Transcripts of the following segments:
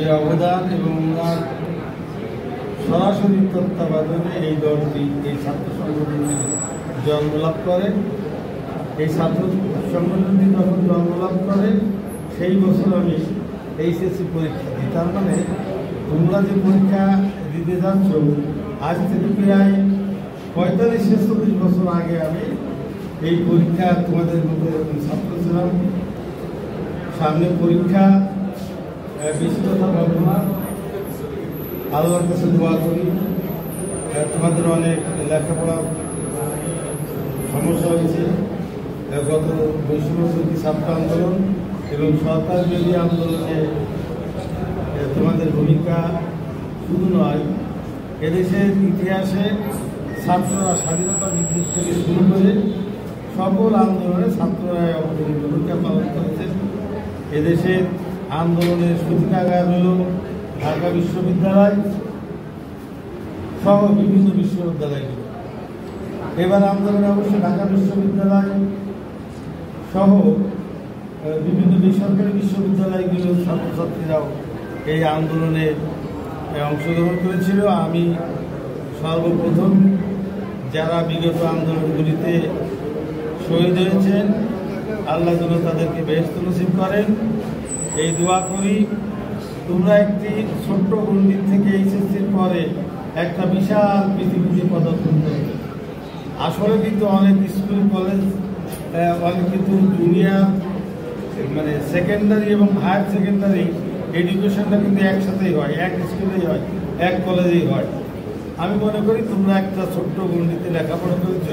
যে অবদান এবং ওনার সরাসরি তত্ত্বাবধানে এই দলটি এই ছাত্র সংগঠনটি জন্মলাভ করে। এই ছাত্র সংগঠনটি যখন জন্মলাভ করে সেই বছর আমি এইচএসসি পরীক্ষা দিই। তার মানে তোমরা যে পরীক্ষা দিতে যাচ্ছ আজ থেকে প্রায় 45-46 বছর আগে আমি এই পরীক্ষা তোমাদের মধ্যে এরকম ছাত্র ছিলাম। সামনে পরীক্ষা, বেশি কথা বলবো না, আল্লাহর কাছে দোয়া করি। তোমাদের অনেক লেখাপড়ার সমস্যা হয়েছে। গত বৈষম্যবিরোধী ছাত্র আন্দোলন এবং সরকার বিরোধী আন্দোলনে তোমাদের ভূমিকা শুধু নয়, এদেশের ইতিহাসে ছাত্ররা স্বাধীনতা বিদ্রোহ থেকে শুরু করে সকল আন্দোলনে ছাত্ররা অগ্রণী ভূমিকা পালন করেছে। এদেশের আন্দোলনের সূতিকাগার হল ঢাকা বিশ্ববিদ্যালয় সহ বিভিন্ন বিশ্ববিদ্যালয়গুলো। এবার আন্দোলনে অবশ্য ঢাকা বিশ্ববিদ্যালয় সহ বিভিন্ন বেসরকারি বিশ্ববিদ্যালয়গুলোর ছাত্রছাত্রীরাও এই আন্দোলনে অংশগ্রহণ করেছিল। আমি সর্বপ্রথম যারা বিগত আন্দোলনগুলিতে শহীদ হয়েছেন, আল্লাহ যেন তাদেরকে বেহেশত নসিব করেন এই দোয়া করি। তোমরা একটি ছোট্ট গণ্ডির থেকে এইচএসসির পরে একটা বিশাল পৃথিবীতে পদার্পণ করবে। আসলে কিন্তু অনেক স্কুল কলেজ, অনেক কিন্তু জুনিয়র মানে সেকেন্ডারি এবং হায়ার সেকেন্ডারি এডুকেশনটা কিন্তু একসাথেই হয়, এক স্কুলেই হয়, এক কলেজেই হয়। আমি মনে করি তোমরা একটা ছোট্ট গণ্ডিতে লেখাপড়া করেছ,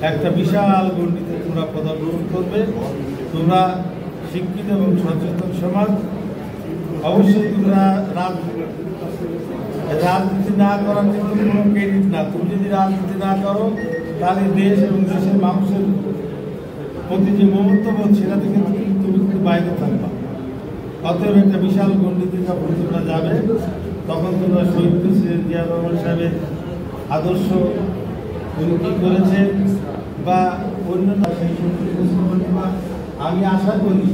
একটা বিশাল গণ্ডিতে তোমরা পদার্পণ করবে। তোমরা শিক্ষিত এবং সচেতন সমাজ। অবশ্যই তোমরা রাজনীতি না করার কিন্তু কোনো ক্রেডিট না। তুমি যদি রাজনীতি না করো তাহলে দেশ এবং দেশের মানুষের প্রতি যে মমত্ববোধ সেটা থেকে তুমি কিন্তু বাইরে থাকবা। অতএব একটা বিশাল গণ্ডিতে যখন তোমরা যাবে তখন তোমরা শহীদ প্রেসিডেন্ট জিয়া রহমান সাহেবের আদর্শ উনি কী করেছেন বা অন্যান্য সেই আমি আশা করি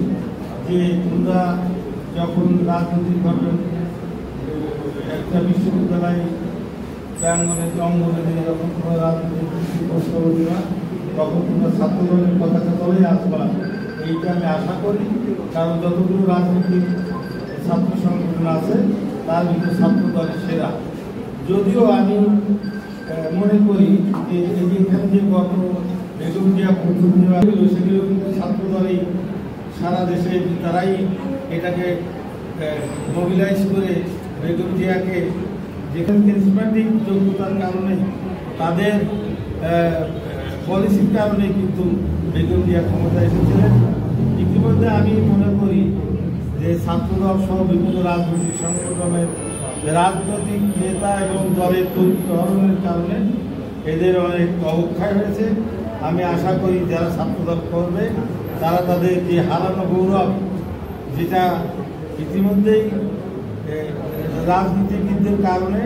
যে তোমরা যখন রাজনীতি করবেন একটা বিশ্ববিদ্যালয় প্রাঙ্গনে অঙ্গনে দিয়ে যখন তোমরা রাজনীতি প্রস্তাব দেওয়া তখন তোমরা ছাত্রদলের পতাকা তলেই আসবা, এইটা আমি আশা করি। কারণ যতগুলো রাজনৈতিক ছাত্র সংগঠন আছে তার ভিতরে ছাত্রদলের সেরা। যদিও আমি মনে করি যে এখানে যে গত বেগম জিয়া প্রথম নেওয়া হলো সেগুলো কিন্তু ছাত্রদলই সারা দেশে তারাই এটাকে মোবিলাইজ করে বেগম জিয়াকে যেখানে ক্যারিজমেটিক যোগ্যতার কারণে তাদের পলিসির কারণে কিন্তু বেগম জিয়া ক্ষমতা এসেছিলেন। ইতিমধ্যে আমি মনে করি যে ছাত্রদল সহ বিভিন্ন রাজনৈতিক সংগঠনের রাজনৈতিক নেতা এবং দলের ধরনের কারণে এদের অনেক অবক্ষয় হয়েছে। আমি আশা করি যারা ছাত্রদল করবে তারা তাদের যে হারানো গৌরব, যেটা ইতিমধ্যেই রাজনীতিবিদদের কারণে